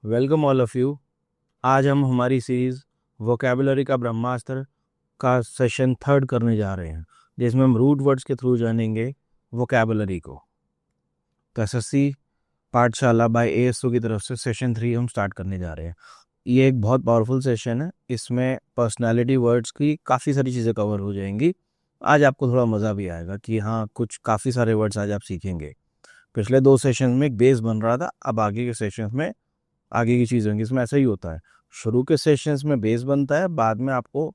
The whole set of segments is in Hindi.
Welcome all of you. आज हम हमारी सीरीज़ वोकेबुलरी का ब्रह्मास्त्र का सेशन 3 करने जा रहे हैं, जिसमें हम रूट वर्ड्स के थ्रू जानेंगे वोकेबुलरी को। तो एसएससी पाठशाला बाय एएसओ की तरफ से सेशन 3 हम स्टार्ट करने जा रहे हैं। ये एक बहुत पावरफुल सेशन है। इसमें पर्सनालिटी वर्ड्स की काफ़ी सारी चीज़ें कवर हो जाएंगी। आज आपको थोड़ा मज़ा भी आएगा कि हाँ, कुछ काफ़ी सारे वर्ड्स आज आप सीखेंगे। पिछले 2 सेशन में एक बेस बन रहा था, अब आगे के सेशंस में आगे की चीज़ होंगी। इसमें ऐसा ही होता है, शुरू के सेशंस में बेस बनता है, बाद में आपको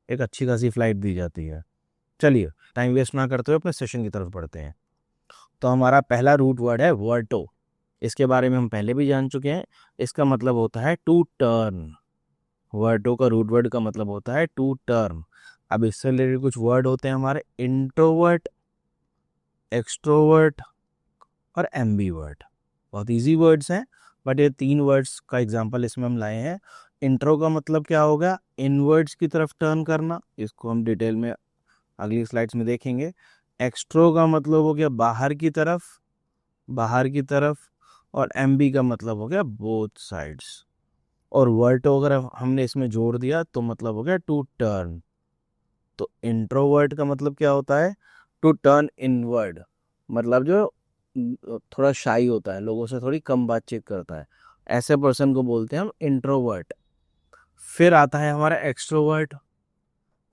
एक अच्छी खासी फ्लाइट दी जाती है। चलिए, टाइम वेस्ट ना करते हुए अपने सेशन की तरफ बढ़ते हैं। तो हमारा पहला रूट वर्ड है वर्टो। इसके बारे में हम पहले भी जान चुके हैं। इसका मतलब होता है टू टर्न। वर्टो का रूट वर्ड का मतलब होता है टू टर्न। अब इससे रिलेटेड कुछ वर्ड होते हैं हमारे इंट्रोवर्ट, एक्सट्रोवर्ट और एम्बीवर्ट। बहुत इजी वर्ड्स हैं, बट ये 3 वर्ड्स का एग्जांपल इसमें हम लाए हैं। इंट्रो का मतलब क्या होगा? इनवर्ड्स की तरफ टर्न करना। इसको हम डिटेल में अगली स्लाइड्स में देखेंगे। एक्सट्रो का मतलब हो गया बाहर की तरफ, बाहर की तरफ। और एम्बी का मतलब हो गया बोथ साइड्स। और वर्टो अगर हमने इसमें जोड़ दिया तो मतलब हो गया टू टर्न। तो इंट्रोवर्ट का मतलब क्या होता है? To turn inward. मतलब जो थोड़ा शाई होता है, लोगों से थोड़ी कम बातचीत करता है, ऐसे पर्सन को बोलते हैं हम इंट्रोवर्ट। फिर आता है हमारा एक्सट्रोवर्ट,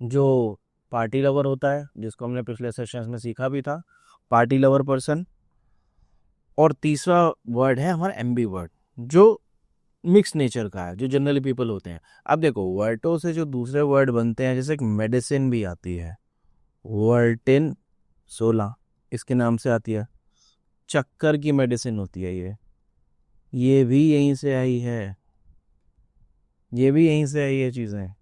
जो पार्टी लवर होता है, जिसको हमने पिछले सेशंस में सीखा भी था, पार्टी लवर पर्सन। और तीसरा वर्ड है हमारा एम्बीवर्ट, जो मिक्स नेचर का है, जो जनरली पीपल होते हैं। अब देखो, वर्टो से जो दूसरे वर्ड बनते हैं, जैसे एक मेडिसिन भी आती है, वर्टिन 16 इसके नाम से आती है। चक्कर की मेडिसिन होती है ये भी यहीं से आई है, ये भी यहीं से आई है चीज़ें।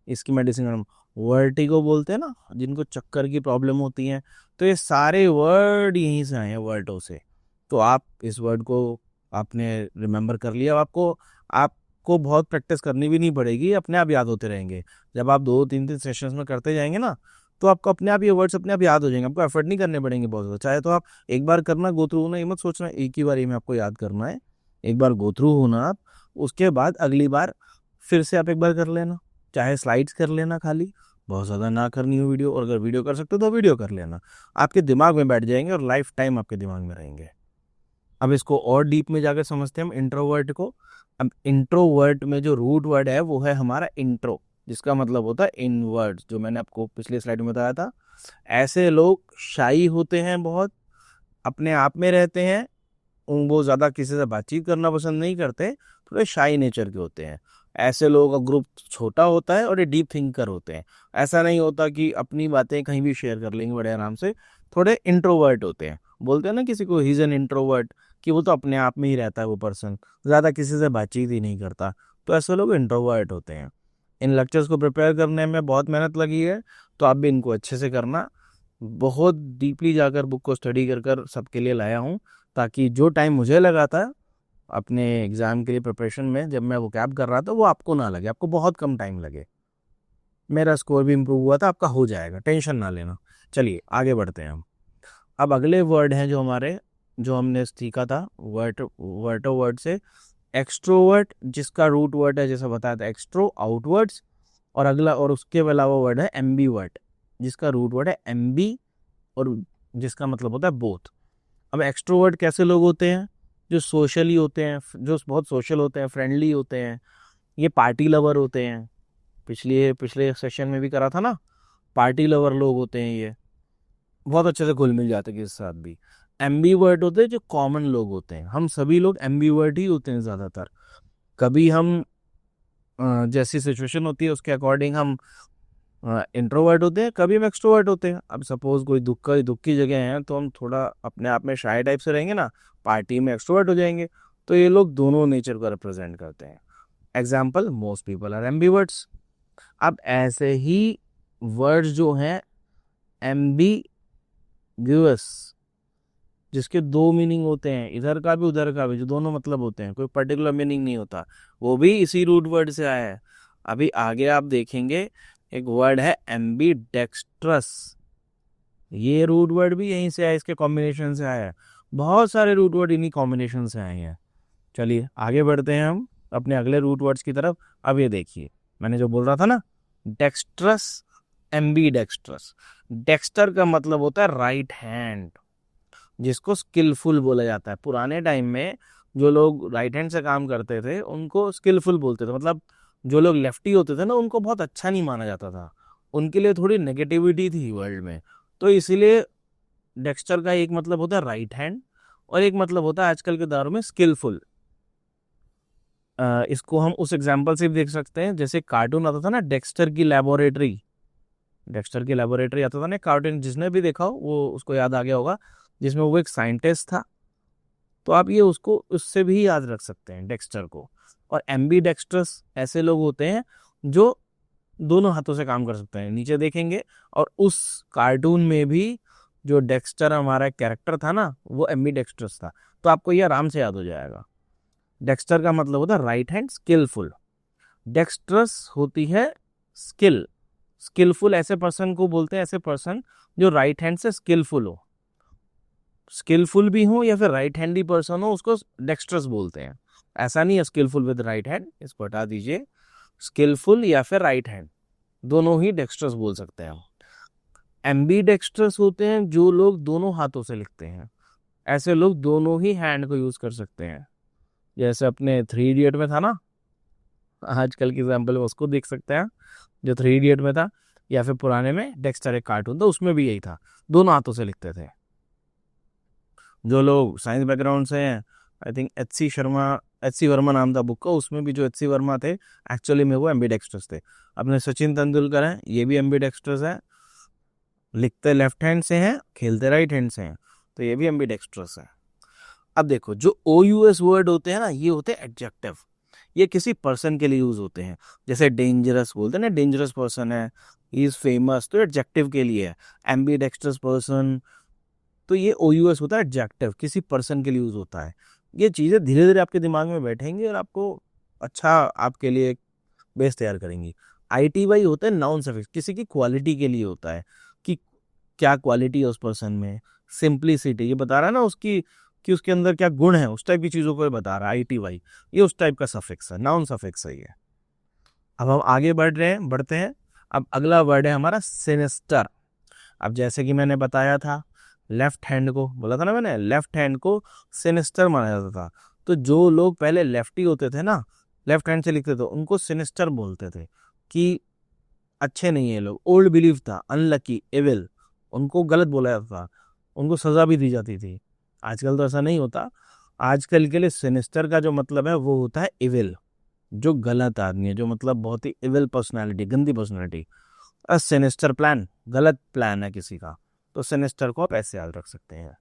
इसकी मेडिसिन हम वर्टिगो बोलते हैं ना, जिनको चक्कर की प्रॉब्लम होती है। तो ये सारे वर्ड यहीं से आए हैं, वर्डों से। तो आप इस वर्ड को आपने रिमेंबर कर लिया। आपको बहुत प्रैक्टिस करनी भी नहीं पड़ेगी, अपने आप याद होते रहेंगे। जब आप 2-3 सेशंस में करते जाएंगे ना, तो आपको अपने आप ये वर्ड्स अपने आप याद हो जाएंगे। आपको एफर्ट नहीं करने पड़ेंगे बहुत ज़्यादा। चाहे तो आप एक बार करना, गो थ्रू होना, ये मत सोचना एक ही बार में आपको याद करना है। एक बार गो थ्रू होना आप, उसके बाद अगली बार फिर से आप एक बार कर लेना। चाहे स्लाइड्स कर लेना, खाली बहुत ज़्यादा ना करनी हो वीडियो, और अगर वीडियो कर सकते हो तो वीडियो कर लेना। आपके दिमाग में बैठ जाएंगे और लाइफ टाइम आपके दिमाग में रहेंगे। अब इसको और डीप में जाकर समझते हैं हम इंट्रोवर्ट को। अब इंट्रोवर्ट में जो रूट वर्ड है वो है हमारा इंट्रो, जिसका मतलब होता है इनवर्ड, जो मैंने आपको पिछले स्लाइड में बताया था। ऐसे लोग शाई होते हैं, बहुत अपने आप में रहते हैं, वो ज़्यादा किसी से बातचीत करना पसंद नहीं करते, थोड़े शाई नेचर के होते हैं। ऐसे लोगों का ग्रुप छोटा होता है और ये डीप थिंकर होते हैं। ऐसा नहीं होता कि अपनी बातें कहीं भी शेयर कर लेंगे बड़े आराम से। थोड़े इंट्रोवर्ट होते हैं। बोलते हैं ना किसी को, ही इज एन इंट्रोवर्ट, कि वो तो अपने आप में ही रहता है वो पर्सन, ज़्यादा किसी से बातचीत ही नहीं करता। तो ऐसे लोग इंट्रोवर्ट होते हैं। इन लेक्चर्स को प्रिपेयर करने में बहुत मेहनत लगी है, तो आप भी इनको अच्छे से करना। बहुत डीपली जाकर बुक को स्टडी कर कर सबके लिए लाया हूँ, ताकि जो टाइम मुझे लगा था अपने एग्ज़ाम के लिए प्रिपरेशन में, जब मैं वो कैब कर रहा था, वो आपको ना लगे, आपको बहुत कम टाइम लगे। मेरा स्कोर भी इम्प्रूव हुआ था, आपका हो जाएगा, टेंशन ना लेना। चलिए आगे बढ़ते हैं हम। अब अगले वर्ड हैं जो हमारे, जो हमने सीखा था वर्टो वर्ड से। एक्सट्रोवर्ट, जिसका रूट वर्ड है, जैसा बताया था, एक्सट्रो आउटवर्ड्स। और अगला और उसके अलावा वर्ड है एम्बीवर्ट, जिसका रूट वर्ड है एम्बी, और जिसका मतलब होता है बोथ। अब एक्सट्रोवर्ट कैसे लोग होते हैं? जो सोशली होते हैं, जो बहुत सोशल होते हैं, फ्रेंडली होते हैं। ये पार्टी लवर होते हैं। पिछले पिछले सेशन में भी करा था ना, पार्टी लवर लोग होते हैं ये, बहुत अच्छे से घुल मिल जाते हैं किसी के साथ भी। एम्बीवर्ट होते हैं जो कॉमन लोग होते हैं। हम सभी लोग एम्बीवर्ट ही होते हैं ज़्यादातर। कभी हम जैसी सिचुएशन होती है उसके अकॉर्डिंग हम इंट्रोवर्ट होते हैं, कभी हम एक्सट्रोवर्ट होते हैं। अब सपोज कोई दुख की जगह है, तो हम थोड़ा अपने आप में शाय टाइप से रहेंगे ना, पार्टी में एक्सट्रोवर्ट हो जाएंगे। तो ये लोग दोनों नेचर को रिप्रेजेंट करते हैं। Example, most people are ambiverts. अब ऐसे ही वर्ड्स जो हैं एम्बीग्यूअस, जिसके 2 मीनिंग होते हैं, इधर का भी उधर का भी, जो दोनों मतलब होते हैं, कोई पर्टिकुलर मीनिंग नहीं होता, वो भी इसी रूट वर्ड से आया है। अभी आगे आप देखेंगे एक वर्ड है एम्बीडेक्स्ट्रस। ये रूट वर्ड भी यहीं से आया, इसके कॉम्बिनेशन से आया है। बहुत सारे रूट वर्ड इन्हीं कॉम्बिनेशन से आए हैं। चलिए आगे बढ़ते हैं हम। अपने अगले रूट वर्ड्स की तरफ। अब ये देखिए, मैंने जो बोल रहा था ना, डेक्स्ट्रस, एम्बी डेक्स्ट्रस। डेक्स्टर का मतलब होता है राइट हैंड, जिसको स्किलफुल बोला जाता है। पुराने टाइम में जो लोग राइट हैंड से काम करते थे उनको स्किलफुल बोलते थे। मतलब जो लोग लेफ्टी होते थे ना, उनको बहुत अच्छा नहीं माना जाता था, उनके लिए थोड़ी नेगेटिविटी थी वर्ल्ड में। तो इसीलिए डेक्स्टर का एक मतलब होता है राइट हैंड, और एक मतलब होता है आजकल के दौर में स्किलफुल। इसको हम उस एग्जाम्पल से भी देख सकते हैं, जैसे कार्टून आता था ना डेक्स्टर की लेबोरेटरी। डेक्स्टर की लेबोरेटरी आता था ना कार्टून, जिसने भी देखा हो वो उसको याद आ गया होगा, जिसमें वो एक साइंटिस्ट था। तो आप ये उसको उससे भी याद रख सकते हैं डेक्स्टर को। और एम्बी डेक्स्ट्रस ऐसे लोग होते हैं जो दोनों हाथों से काम कर सकते हैं, नीचे देखेंगे। और उस कार्टून में भी जो डेक्स्टर हमारा कैरेक्टर था ना, वो एम्बी डेक्स्ट्रस था। तो आपको ये आराम से याद हो जाएगा। डेक्स्टर का मतलब होता है राइट हैंड, स्किलफुल। डेक्स्ट्रस होती है स्किल। स्किलफुल ऐसे पर्सन को बोलते हैं, ऐसे पर्सन जो राइट हैंड से स्किलफुल हो। स्किलफुल भी हो या फिर राइट हैंडी पर्सन हो, उसको डेक्स्ट्रस बोलते हैं। ऐसा नहीं है स्किलफुल विद राइट हैंड, इसको हटा दीजिए। स्किलफुल या फिर राइट हैंड, दोनों ही डेक्स्ट्रस बोल सकते हैं हम। एम्बी डेक्स्ट्रस होते हैं जो लोग दोनों हाथों से लिखते हैं। ऐसे लोग दोनों ही हैंड को यूज कर सकते हैं। जैसे अपने 3 इडियट में था ना, आजकल की एग्जाम्पल में उसको देख सकते हैं, जो 3 इडियट में था, या फिर पुराने में डेक्स्टर एक कार्टून था, उसमें भी यही था, दोनों हाथों से लिखते थे। जो लोग साइंस बैकग्राउंड से हैं, I think H C Verma नाम था बुक का, उसमें भी जो एच सी वर्मा थे, एक्चुअली में वो एम्बीडेक्स्ट्रस थे। अपने सचिन तेंदुलकर हैं, ये भी एम्बीडेक्स्ट्रस है, लिखते लेफ्ट हैंड से हैं, खेलते राइट हैंड से हैं, तो ये भी एम्बीडेक्स्ट्रस है। अब देखो, जो OUS वर्ड होते हैं ना, ये होते हैं एडजेक्टिव। ये किसी पर्सन के लिए यूज होते हैं। जैसे डेंजरस बोलते हैं ना, डेंजरस पर्सन है, ही इज फेमस, तो एडजेक्टिव के लिए है। एम्बीडेक्स्ट्रस पर्सन, तो ये OUS होता है एडजेक्टिव, किसी पर्सन के लिए यूज होता है। ये चीजें धीरे धीरे आपके दिमाग में बैठेंगी और आपको अच्छा, आपके लिए एक बेस तैयार करेंगी। ITY होता है नाउन सफिक्स, किसी की क्वालिटी के लिए होता है, कि क्या क्वालिटी है उस पर्सन में। सिंप्लिसिटी, ये बता रहा है ना उसकी, कि उसके अंदर क्या गुण है, उस टाइप की चीजों को ये बता रहा है ITY। ये उस टाइप का सफिक्स है, नाउन सफिक्स है ये। अब हम आगे बढ़ते हैं। अब अगला वर्ड है हमारा सिनिस्टर। अब जैसे कि मैंने बताया था, लेफ्ट हैंड को बोला था ना मैंने, लेफ्ट हैंड को सिनिस्टर माना जाता था। तो जो लोग पहले लेफ्टी होते थे ना, लेफ्ट हैंड से लिखते थे, उनको सिनिस्टर बोलते थे, कि अच्छे नहीं है लोग। ओल्ड बिलीफ था, अनलकी, एविल, उनको गलत बोला जाता था, उनको सजा भी दी जाती थी। आजकल तो ऐसा नहीं होता। आजकल के लिए सिनिस्टर का जो मतलब है वो होता है इविल, जो गलत आदमी है, जो मतलब बहुत ही इविल पर्सनैलिटी, गंदी पर्सनैलिटी। सिनिस्टर प्लान, गलत प्लान है किसी का, तो सिनिस्टर को आप ऐसे याद रख सकते हैं।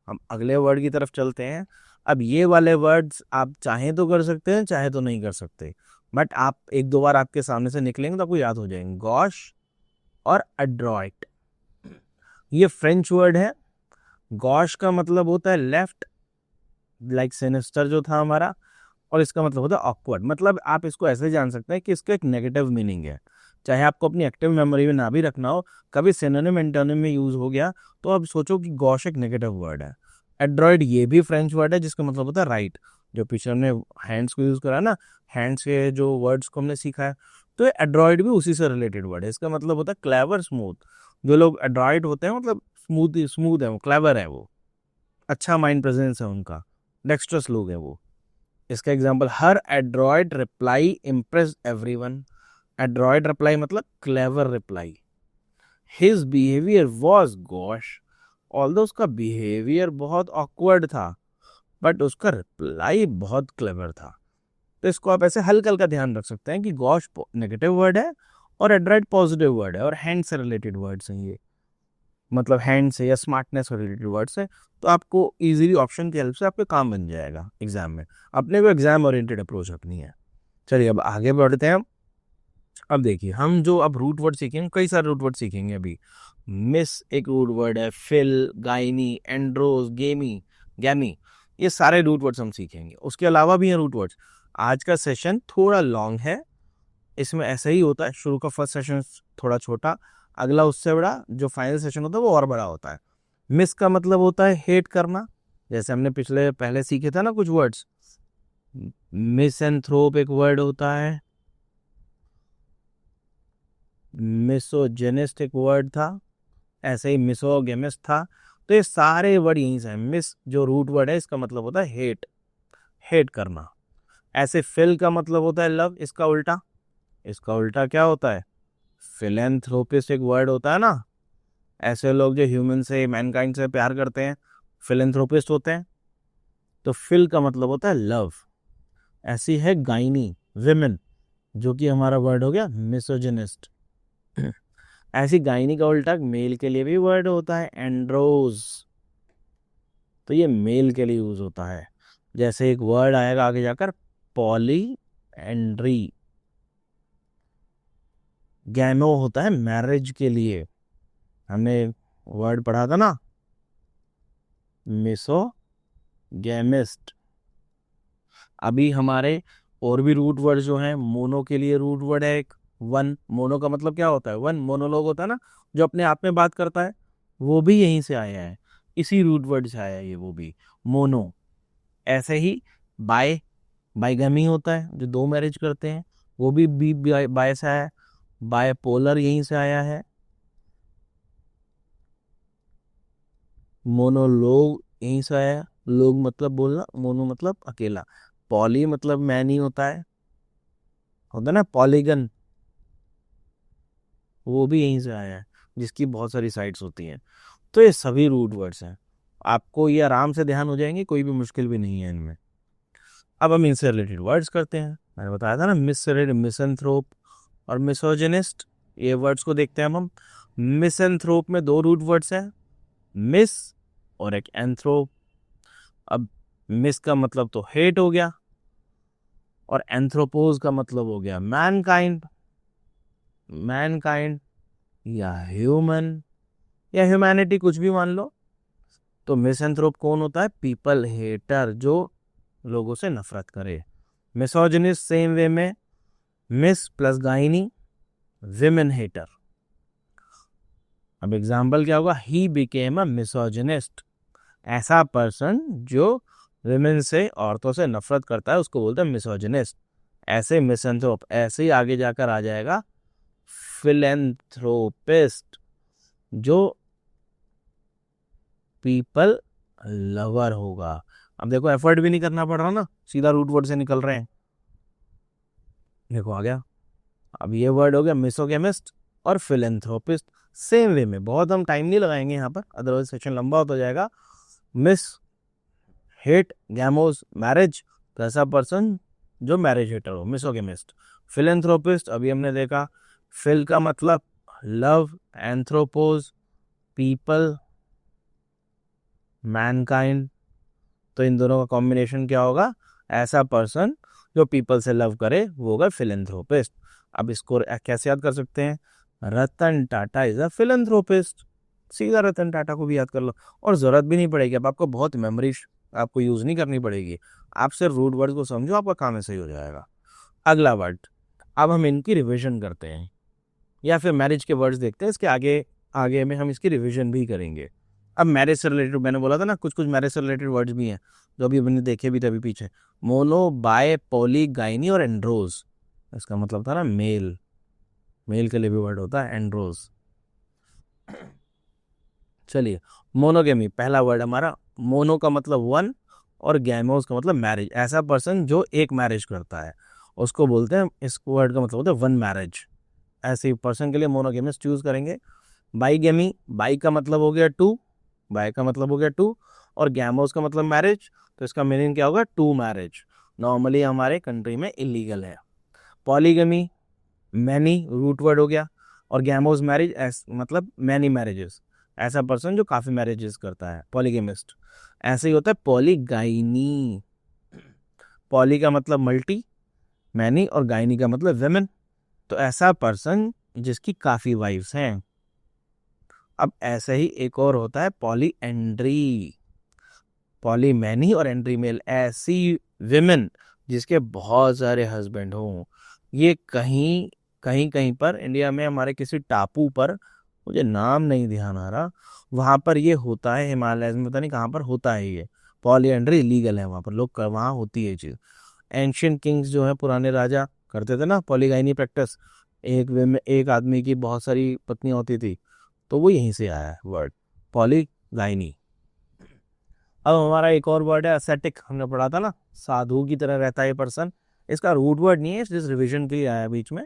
हम अगले वर्ड की तरफ चलते हैं। अब ये वाले वर्ड्स आप चाहें तो कर सकते हैं, चाहे तो नहीं कर सकते, बट आप एक दो बार आपके सामने से निकलेंगे तो आपको याद हो जाएंगे। गॉश और अड्रॉइट, ये फ्रेंच वर्ड है। गॉश का मतलब होता है लेफ्ट, लाइक सिनिस्टर जो था हमारा, और इसका मतलब होता है ऑकवर्ड। मतलब आप इसको ऐसे जान सकते हैं कि इसका एक नेगेटिव मीनिंग है। चाहे आपको अपनी एक्टिव मेमोरी में ना भी रखना हो, कभी सिनोनिम एंटोनिम में यूज हो गया तो आप सोचो कि गॉश एक नेगेटिव वर्ड है। एड्रॉइड, ये भी फ्रेंच वर्ड है, जिसका मतलब होता है राइट। जो पीछे हमने हैंड्स को यूज करा ना, हैंड्स के जो वर्ड्स को हमने सीखा है, तो एड्रॉइड भी उसी से रिलेटेड वर्ड है। इसका मतलब होता है क्लेवर, स्मूथ। जो लोग एड्रॉइड होते हैं, मतलब स्मूथ स्मूथ है वो, क्लेवर है वो, अच्छा माइंड प्रेजेंस है उनका, डेक्स्ट्रस लोग हैं वो। इसका एग्जाम्पल, हर adroit reply impress everyone. Adroit reply मतलब clever reply. His behaviour was gauche, although उसका बिहेवियर बहुत ऑकवर्ड था, बट उसका रिप्लाई बहुत क्लेवर था। तो इसको आप ऐसे हल्का हल्का ध्यान रख सकते हैं कि गॉश नेगेटिव वर्ड है और एड्रॉइड पॉजिटिव वर्ड है, और हैंड से रिलेटेड वर्ड्स हैं ये, मतलब हैंड से या स्मार्टनेस से रिलेटेड वर्ड्स है। तो आपको इजीली ऑप्शन की हेल्प से आपके काम बन जाएगा एग्जाम में। अपने को एग्जाम ओरिएंटेड अप्रोच रखनी है। चलिए अब आगे बढ़ते हैं। अब देखिए, हम जो अब रूट वर्ड सीखेंगे, कई सारे रूट वर्ड सीखेंगे अभी। मिस एक रूट वर्ड है, फिल, गाइनी, एंड्रोस, गैमी, ये सारे रूट वर्ड्स हम सीखेंगे। उसके अलावा भी हैं रूट वर्ड्स। आज का सेशन थोड़ा लॉन्ग है, इसमें ऐसा ही होता है, शुरू का फर्स्ट सेशन थोड़ा छोटा, अगला उससे बड़ा, जो फाइनल सेशन होता है वो और बड़ा होता है। मिस का मतलब होता है हेट करना, जैसे हमने पहले सीखे था ना कुछ वर्ड्स, मिसएंथ्रोप एक वर्ड होता है, मिसोजेनिस्ट एक वर्ड था, ऐसे ही मिसोगेमिस्ट था। तो ये सारे वर्ड यहीं से हैं। मिस जो रूट वर्ड है इसका मतलब होता है हेट, हेट करना। ऐसे फिल का मतलब होता है लव, इसका उल्टा क्या होता है? फिलेंथ्रोपिस्ट एक वर्ड होता है ना, ऐसे लोग जो ह्यूमन से, मैनकाइंड से प्यार करते हैं, फिलेंथ्रोपिस्ट होते हैं। तो फिल का मतलब होता है लव। ऐसी है गाइनी, विमेन, जो कि हमारा वर्ड हो गया मिसोजिनिस्ट। ऐसी गाइनी का उल्टा मेल के लिए भी वर्ड होता है, एंड्रोज। तो ये मेल के लिए यूज होता है। जैसे एक वर्ड आएगा आगे जाकर, पॉली एंड्री। गैमो होता है मैरिज के लिए, हमने वर्ड पढ़ा था ना, मिसोगेमिस्ट। अभी हमारे और भी रूट वर्ड जो हैं, मोनो के लिए रूट वर्ड है एक, वन। मोनो का मतलब क्या होता है? वन, मोनोलॉग होता है ना, जो अपने आप में बात करता है, वो भी यहीं से आया है, इसी रूट वर्ड से आया है ये, वो भी मोनो। ऐसे ही बाय, बाइगमी होता है जो दो मैरिज करते हैं, वो भी बाय से आया है। बायपोलर यहीं से आया है। मोनोलोग यहीं से आया है, लोग मतलब बोलना, मोनो मतलब अकेला। पॉली मतलब मैनी होता है ना पॉलीगन, वो भी यहीं से आया है, जिसकी बहुत सारी साइट्स होती हैं। तो ये सभी रूट वर्ड्स हैं, आपको ये आराम से ध्यान हो जाएंगे, कोई भी मुश्किल भी नहीं है इनमें। अब हम इनसे रिलेटेड वर्ड्स करते हैं। मैंने बताया था ना, मिसएंथ्रोप और मिसोजिनिस्ट, ये वर्ड्स को देखते हैं हम। मिसएंथ्रोप में दो रूट वर्ड्स हैं, मिस और एक एंथ्रोप। अब मिस का मतलब तो हेट हो गया, और एंथ्रोपोज का मतलब हो गया मैनकाइंड, मैनकाइंड या ह्यूमन या ह्यूमैनिटी, कुछ भी मान लो। तो मिसएंथ्रोप कौन होता है? पीपल हेटर, जो लोगों से नफरत करे। मिसोजिनिस्ट सेम वे में, mis plus gyny, women hater. अब एग्जाम्पल क्या होगा? He became a misogynist. ऐसा पर्सन जो विमेन से, औरतों से नफरत करता है, उसको बोलते हैं मिसोजिनिस्ट। ऐसे मिसएंथ्रोप, ऐसे ही आगे जाकर आ जाएगा फिलेंथ्रोपिस्ट, जो पीपल लवर होगा। अब देखो, एफर्ट भी नहीं करना पड़ रहा ना, सीधा रूट वर्ड से निकल रहे हैं। देखो आ गया। अब ये वर्ड हो गया मिसोगेमिस्ट और फिलेंथ्रोपिस्ट। सेम वे में, बहुत हम टाइम नहीं लगाएंगे यहाँ पर, अदरवाइज सेशन लंबा होता जाएगा। मिस हेट गैमोस मैरिज, तो ऐसा पर्सन जो मैरिज हेटर हो, मिसोगेमिस्ट। फिलेंथ्रोपिस्ट अभी हमने देखा, फिल का मतलब लव, एंथ्रोपोज पीपल, मैनकाइंड। तो इन दोनों का कॉम्बिनेशन क्या होगा? ऐसा पर्सन जो पीपल से लव करे, वो होगा फिलेंथ्रोपिस्ट। अब इसको कैसे याद कर सकते हैं? Ratan Tata is a philanthropist. सीधा रतन टाटा को भी याद कर लो, और जरूरत भी नहीं पड़ेगी। अब आपको बहुत मेमोरी आपको यूज नहीं करनी पड़ेगी, आप सिर्फ रूट वर्ड को समझो, आपका काम ऐसे ही हो जाएगा। अगला वर्ड, अब हम इनकी रिविजन करते हैं, या फिर मैरिज के वर्ड्स देखते हैं, इसके आगे आगे में हम इसकी रिविजन भी करेंगे। अब मैरिज से रिलेटेड मैंने बोला था ना, कुछ कुछ मैरिज से रिलेटेड वर्ड्स भी हैं, जो अभी हमने देखे भी थे अभी पीछे। मोनो, बाय, पॉली, गाइनी और एंड्रोज। इसका मतलब था ना मेल, मेल के लिए भी वर्ड होता है एंड्रोज। चलिए, मोनोगेमी पहला वर्ड हमारा। मोनो का मतलब वन, और गैमोस का मतलब मैरिज। ऐसा पर्सन जो एक मैरिज करता है, उसको बोलते हैं, इस वर्ड का मतलब होता है वन मैरिज। ऐसे पर्सन के लिए मोनोगेमिस्ट चूज करेंगे। बाईगेमी, बाई का मतलब हो गया टू, बाई का मतलब हो गया टू, और गैमोस का मतलब मैरिज। तो इसका मीनिंग क्या होगा? Two marriage. नॉर्मली हमारे कंट्री में इलीगल है। पॉलीगमी, मैनी रूट वर्ड हो गया, और गैमोस मैरिज मतलब मैनी मैरिजेस। ऐसा पर्सन जो काफी मैरिजेस करता है, पॉलीगेमिस्ट। ऐसे ही होता है पॉलीगाइनी। पॉली का मतलब मल्टी, मैनी और गाइनी का मतलब वेमेन। तो ऐसा पर्सन जिसकी काफी वाइफ्स हैं। अब ऐसे ही एक और होता है पॉली एंड्री। पॉली मैनी और एंड्री मेल, ऐसी विमेन जिसके बहुत सारे हस्बैंड हों। ये कहीं कहीं कहीं पर इंडिया में हमारे किसी टापू पर, मुझे नाम नहीं ध्यान आ रहा, वहां पर ये होता है। हिमालय में पता नहीं कहाँ पर होता है ये। पॉली एंड्री लीगल है वहां पर, लोग वहां होती है ये चीज। एंशियंट किंग्स जो है पुराने राजा करते थे ना पॉलीगाइनी प्रैक्टिस, एक आदमी की बहुत सारी पत्नियां होती थी, तो वो यहीं से आया है वर्ड पॉलीगाइनी। अब हमारा एक और वर्ड है असेटिक, हमने पढ़ा था ना, साधु की तरह रहता है ये पर्सन। इसका रूट वर्ड नहीं है, जिस रिविजन के लिए आया बीच में।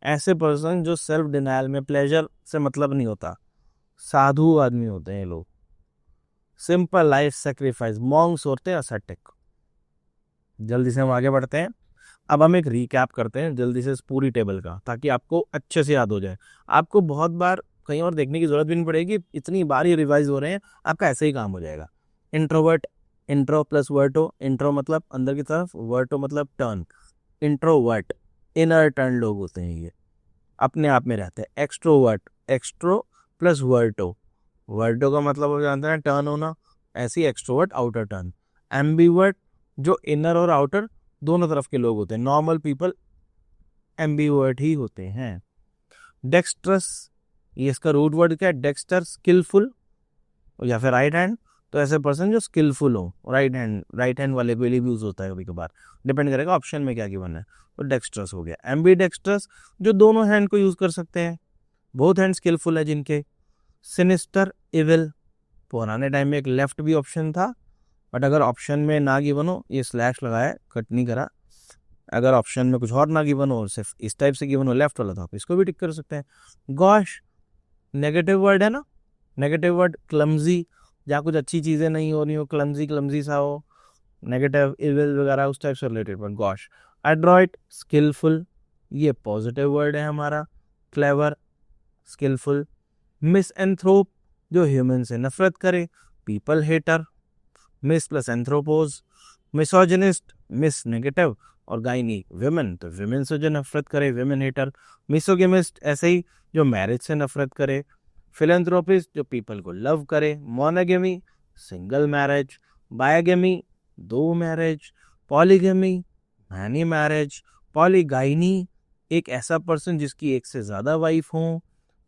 ऐसे पर्सन जो सेल्फ डिनायल में, प्लेजर से मतलब नहीं होता, साधु आदमी होते हैं ये लोग। सिंपल लाइफ सेक्रीफाइस, मॉन्क्स होते हैं असेटिक। जल्दी से हम आगे बढ़ते हैं। अब हम एक रीकैप करते हैं जल्दी से इस पूरी टेबल का, ताकि आपको अच्छे से याद हो जाए। आपको बहुत बार कहीं और देखने की जरूरत भी नहीं पड़ेगी, इतनी बार ये रिवाइज हो रहे हैं, आपका ऐसे ही काम हो जाएगा। Introvert, intro plus verto, intro मतलब अंदर की तरफ, वर्टो मतलब टर्न। इंट्रोवर्ट इनर टर्न लोग होते हैं, ये अपने आप में रहते हैं। Extrovert, extero plus verto, verto का मतलब हो जाता है टर्न होना, ऐसी एक्सट्रोवर्ट आउटर टर्न। एम्बीवर्ट जो इनर और आउटर दोनों तरफ के लोग होते हैं, नॉर्मल पीपल एम्बीवर्ट ही होते हैं। डेक्स्ट्रस, ये इसका रूट वर्ड क्या है, डेक्स्टर स्किलफुल या फिर राइट हैंड, तो ऐसे पर्सन जो स्किलफुल हो, राइट हैंड वाले के लिए भी यूज होता है कभी कभार, डिपेंड करेगा ऑप्शन में क्या गिवन है। तो डेक्स्ट्रस हो गया। एम्बी डेक्स्ट्रस जो दोनों हैंड को यूज कर सकते हैं, बोथ हैंड स्किलफुल है जिनके। सिनिस्टर, इविल, पुराने टाइम में एक लेफ्ट भी ऑप्शन था, बट अगर ऑप्शन में ना गिवन हो, ये स्लैश लगाया, कट नहीं करा, अगर ऑप्शन में कुछ और ना गिवन हो, सिर्फ इस टाइप से गिवन हो लेफ्ट वाला, तो आप इसको भी टिक कर सकते हैं। गॉश नेगेटिव वर्ड है ना, नेगेटिव वर्ड। क्लमजी, जहाँ कुछ अच्छी चीज़ें नहीं हो रही हो, क्लमजी क्लमजी सा हो, नेगेटिव इविल वगैरह उस टाइप से related word gauche. Adroit skilful, ये पॉजिटिव वर्ड है हमारा। Clever, skilful. मिसएंथ्रोप जो ह्यूमन से नफरत करे, people hater, mis plus anthropos. Misogynist, mis negative, और गाइनी विमेन, तो विमेन से जो नफरत करे, विमेन हेटर। मिसोगेमिस्ट ऐसे ही जो मैरिज से नफरत करे। फिलेंथ्रोपिस्ट जो पीपल को लव करे। Monogamy single marriage. बायोगेमी दो marriage. Polygamy many marriage. Polygyny एक ऐसा पर्सन जिसकी एक से ज्यादा वाइफ हो।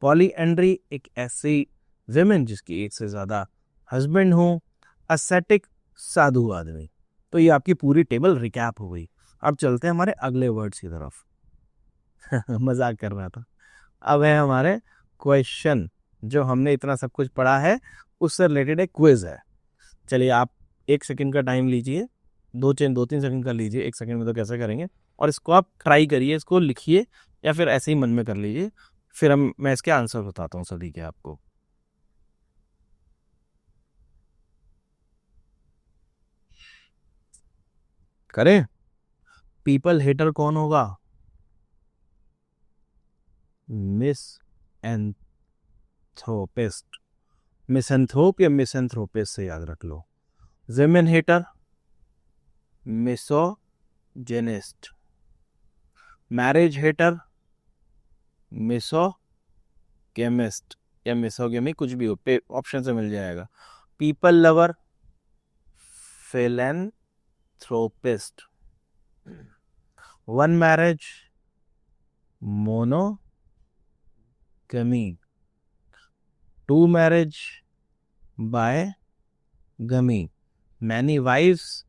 पॉलीएंड्री एक ऐसी विमेन जिसकी एक से ज्यादा हस्बैंड हो। असेटिक साधु आदमी। तो ये आपकी पूरी टेबल रिकैप हो गई। अब चलते हैं हमारे अगले वर्ड्स की तरफ। मजाक कर रहा था। अब है हमारे क्वेश्चन, जो हमने इतना सब कुछ पढ़ा है उससे रिलेटेड एक क्विज है। चलिए आप 1 सेकंड का टाइम लीजिए, 2-3 सेकंड का लीजिए, 1 सेकंड में तो कैसे करेंगे, और इसको आप ट्राई करिए, इसको लिखिए या फिर ऐसे ही मन में कर लीजिए, फिर मैं इसके आंसर बताता हूँ सभी के आपको। करें। पीपल हेटर कौन होगा? मिस एंथ्रोपिस्ट, मिसएंथ्रोप या मिसएंथ्रोपिस्ट से याद रख लो। Women hater, misogynist. Marriage hater, misogamist या मिसोगेमी, कुछ भी हो, ऑप्शन से मिल जाएगा। People lover, philanthropist. One marriage, monogamy. Two marriage, bigamy. Many wives,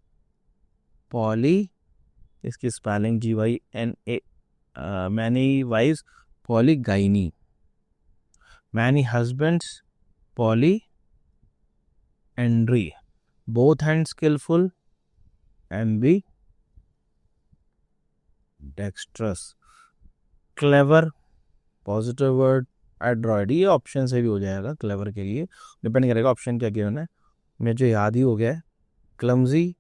poly, इसकी spelling GYNA, many wives, polygyny. Many husbands, polyandry. Both hand skilful, ambidextrous. Clever positive word. Adroit, ये ऑप्शन से भी हो जाएगा, क्लेवर के लिए डिपेंड करेगा ऑप्शन क्या गिवन है, मुझे याद ही हो गया है। क्लमजी,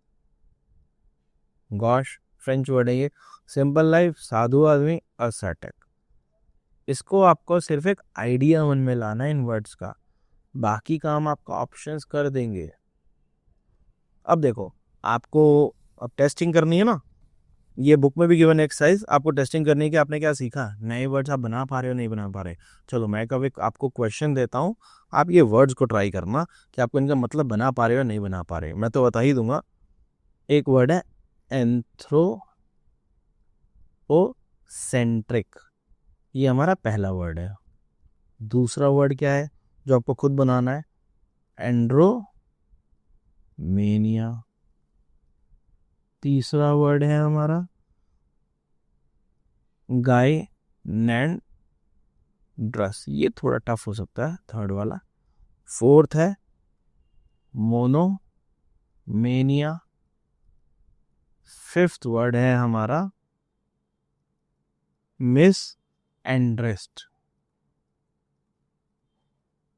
गॉश फ्रेंच वर्ड है ये। सिंपल लाइफ, साधु आदमी, असेटिक। इसको आपको सिर्फ एक आइडिया मन में लाना है इन वर्ड्स का, बाकी काम आपका ऑप्शंस कर देंगे। अब देखो, आपको अब टेस्टिंग करनी है ना, ये बुक में भी गिवन एक्सरसाइज, आपको टेस्टिंग करनी है कि आपने क्या सीखा, नए वर्ड्स आप बना पा रहे हो नहीं बना पा रहे। चलो मैं कब एक आपको क्वेश्चन देता हूँ, आप ये वर्ड्स को ट्राई करना कि आपको इनका मतलब बना पा रहे हो नहीं बना पा रहे। मैं तो बता ही दूंगा। एक वर्ड है एंथ्रोपोसेंट्रिक, ये हमारा पहला वर्ड है। दूसरा वर्ड क्या है जो आपको खुद बनाना है? एंड्रोमेनिया। तीसरा वर्ड है हमारा गाय नैंड ड्रस, ये थोड़ा टफ हो सकता है थर्ड वाला। फोर्थ है मोनो मेनिया। फिफ्थ वर्ड है हमारा मिस एंड्रेस्ट।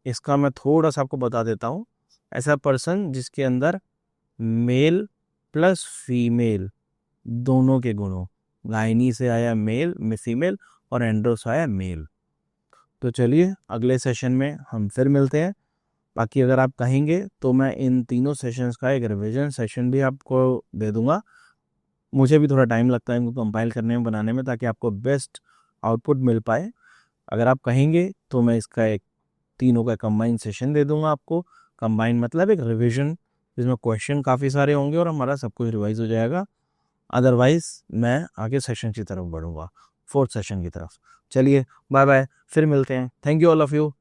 इसका मैं थोड़ा सा आपको बता देता हूं। ऐसा पर्सन जिसके अंदर मेल प्लस फीमेल दोनों के गुणों, गायनी से आया मेल में फीमेल और एंड्रोस आया मेल। तो चलिए अगले सेशन में हम फिर मिलते हैं। बाकी अगर आप कहेंगे तो मैं इन तीनों सेशंस का एक रिवीजन सेशन भी आपको दे दूंगा। मुझे भी थोड़ा टाइम लगता है इनको कंपाइल करने में, बनाने में, ताकि आपको बेस्ट आउटपुट मिल पाए। अगर आप कहेंगे तो मैं इसका एक तीनों का कंबाइन सेशन दे दूंगा आपको। कंबाइन मतलब एक रिवीजन जिसमें क्वेश्चन काफ़ी सारे होंगे और हमारा सब कुछ रिवाइज हो जाएगा। अदरवाइज मैं आगे सेशन की तरफ बढ़ूंगा, फोर्थ सेशन की तरफ। चलिए बाय बाय, फिर मिलते हैं। Thank you all of you.